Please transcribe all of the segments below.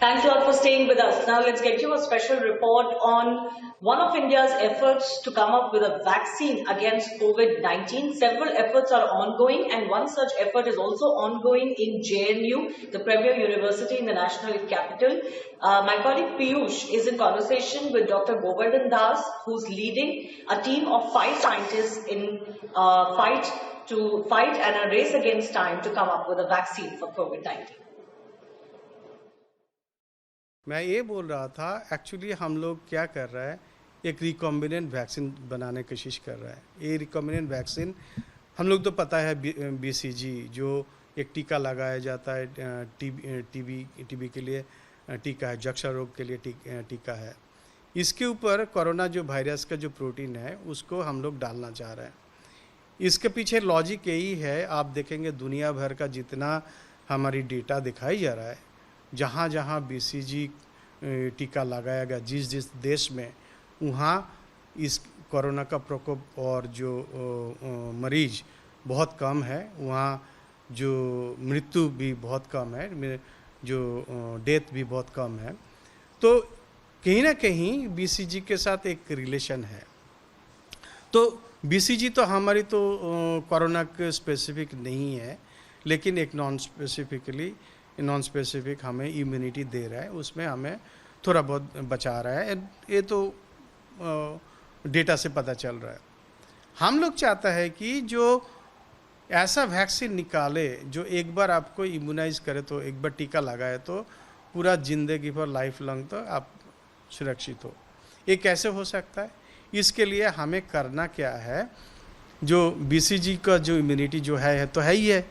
Thank you all for staying with us. Now let's get you a special report on one of India's efforts to come up with a vaccine against COVID-19. Several efforts are ongoing, and one such effort is also ongoing in JNU, the premier university in the national capital. My colleague Piyush is in conversation with Dr. Govardhan Das, who's leading a team of 5 scientists in fight and a race against time to come up with a vaccine for COVID-19. मैं ये बोल रहा था, actually हम लोग क्या कर रहा है, एक रिकॉम्बिनेंट वैक्सीन बनाने की कोशिश कर रहा है। ये रिकॉम्बिनेंट वैक्सीन हम लोग तो पता है BCG जो एक टीका लगाया जाता है, टीबी के लिए टीका है, जक्षा रोग के लिए टीका है। इसके ऊपर कोरोना जो वायरस का जो प्रोटीन है उसको हम लोग डालना चाह रहे हैं। इसके पीछे लॉजिक यही है, आप देखेंगे दुनिया भर का जितना हमारी डेटा दिखाई जा रहा है, जहाँ जहाँ BCG टीका लगाया गया जिस देश में, वहाँ इस कोरोना का प्रकोप और जो मरीज बहुत कम है, वहाँ जो मृत्यु भी बहुत कम है, जो डेथ भी बहुत कम है। तो कहीं ना कहीं BCG के साथ एक रिलेशन है। तो BCG तो हमारी तो कोरोना के स्पेसिफिक नहीं है, लेकिन एक नॉन स्पेसिफिक हमें इम्यूनिटी दे रहा है, उसमें हमें थोड़ा बहुत बचा रहा है। ये तो डेटा से पता चल रहा है। हम लोग चाहता है कि जो ऐसा वैक्सीन निकाले जो एक बार आपको इम्यूनाइज करे, तो एक बार टीका लगाए तो पूरा ज़िंदगी भर लाइफ लॉन्ग तो आप सुरक्षित हो। ये कैसे हो सकता है? इसके लिए हमें करना क्या है, जो BCG का जो इम्यूनिटी जो है तो है ही है।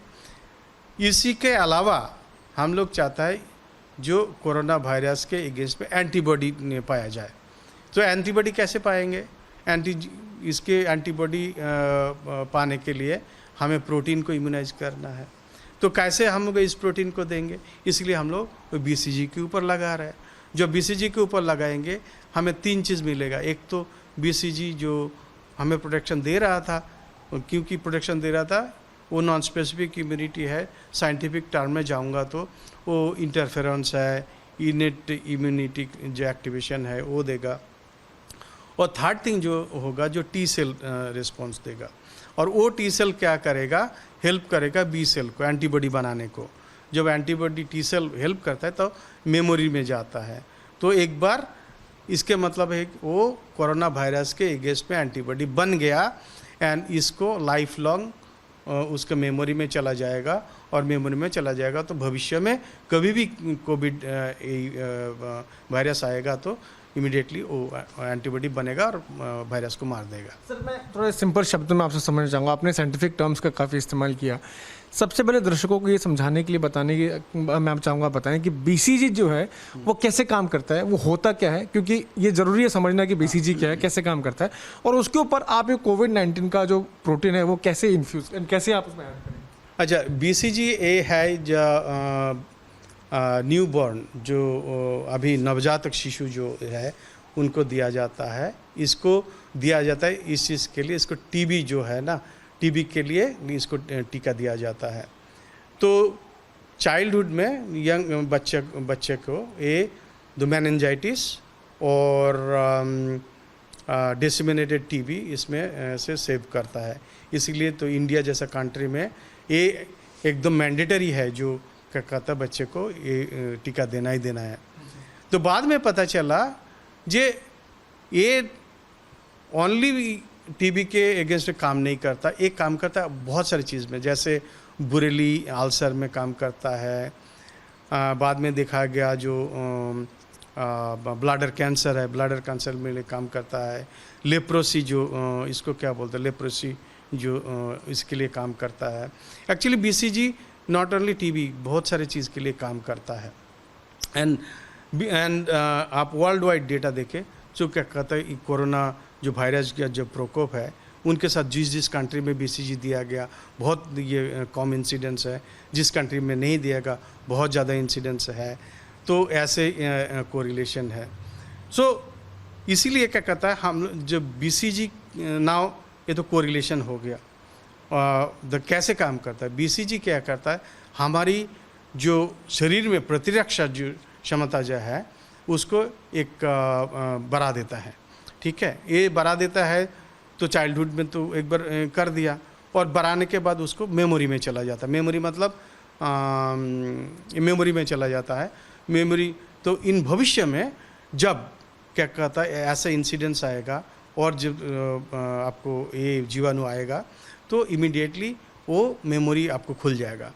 इसी के अलावा हम लोग चाहता है जो कोरोना वायरस के अगेंस्ट में एंटीबॉडी पाया जाए। तो एंटीबॉडी कैसे पाएंगे? इसके एंटीबॉडी पाने के लिए हमें प्रोटीन को इम्यूनाइज करना है। तो कैसे हम लोग इस प्रोटीन को देंगे? इसलिए हम लोग BCG के ऊपर लगा रहे हैं। जो BCG के ऊपर लगाएंगे हमें 3 चीज़ मिलेगा। एक तो BCG जो हमें प्रोटेक्शन दे रहा था, क्योंकि प्रोटेक्शन दे रहा था वो नॉन स्पेसिफिक इम्यूनिटी है। साइंटिफिक टर्म में जाऊंगा तो वो इंटरफेरेंस है, इनेट इम्यूनिटी जो एक्टिवेशन है वो देगा। और थर्ड थिंग जो होगा, जो T सेल रिस्पॉन्स देगा। और वो T सेल क्या करेगा? हेल्प करेगा B सेल को एंटीबॉडी बनाने को। जब एंटीबॉडी T सेल हेल्प करता है तो मेमोरी में जाता है। तो एक बार इसके मतलब है कि वो कोरोना वायरस के अगेंस्ट में एंटीबॉडी बन गया, एंड इसको लाइफ लॉन्ग उसका मेमोरी में चला जाएगा। और मेमोरी में चला जाएगा तो भविष्य में कभी भी कोविड वायरस आएगा तो इमीडिएटली वो एंटीबॉडी बनेगा और वायरस को मार देगा। सर, मैं थोड़ा सिंपल शब्दों में आपसे समझना चाहूँगा। आपने साइंटिफिक टर्म्स का काफ़ी इस्तेमाल किया। सबसे पहले दर्शकों को ये समझाने के लिए बताने की मैं आप चाहूँगा बताएं कि BCG जो है वो कैसे काम करता है, वो होता क्या है, क्योंकि ये ज़रूरी है समझना कि BCG क्या है, कैसे काम करता है, और उसके ऊपर आप ये COVID-19 का जो प्रोटीन है वो कैसे इन्फ्यूज़, कैसे आप उसमें ऐड करें। अच्छा, BCG ये है जो न्यू बॉर्न जो अभी नवजातक शिशु जो है उनको दिया जाता है। इसको दिया जाता है इस चीज़ के लिए, इसको TB जो है ना, TB के लिए इसको टीका दिया जाता है। तो चाइल्डहुड में यंग बच्चे को ये मेनिंजाइटिस और डिसेमिनेटेड TB इसमें से सेव करता है। इसलिए तो इंडिया जैसा कंट्री में ये एकदम मैंडेटरी है, जो क्या कहता है बच्चे को ये टीका देना ही देना है। तो बाद में पता चला ये ओनली TB के अगेंस्ट काम नहीं करता, एक काम करता है बहुत सारी चीज़ में, जैसे बुरेली अल्सर में काम करता है। बाद में देखा गया जो ब्लैडर कैंसर है, ब्लैडर कैंसर में काम करता है। लेप्रोसी जो इसको क्या बोलते हैं, लेप्रोसी जो इसके लिए काम करता है। Actually BCG not only TB, बहुत सारी चीज़ के लिए काम करता है। एंड आप वर्ल्ड वाइड डेटा देखें जो क्या कहता है, कोरोना जो वायरस का जो प्रकोप है उनके साथ जिस कंट्री में BCG दिया गया बहुत ये कम इंसिडेंस है, जिस कंट्री में नहीं दिया गया बहुत ज़्यादा इंसिडेंस है। तो ऐसे कोरिलेशन है। इसीलिए क्या कहता है, हम जब BCG नाउ ये तो कोरिलेशन हो गया। कैसे काम करता है BCG? क्या करता है, हमारी जो शरीर में प्रतिरक्षा जो क्षमता जो है उसको एक बढ़ा देता है। ठीक है, ये बढ़ा देता है तो चाइल्डहुड में तो एक बार कर दिया, और बढ़ाने के बाद उसको मेमोरी में चला जाता है। मेमोरी मतलब मेमोरी में चला जाता है। मेमोरी तो इन भविष्य में जब क्या कहता है ऐसा इंसिडेंस आएगा और जब आपको ये जीवाणु आएगा तो इमीडिएटली वो मेमोरी आपको खुल जाएगा।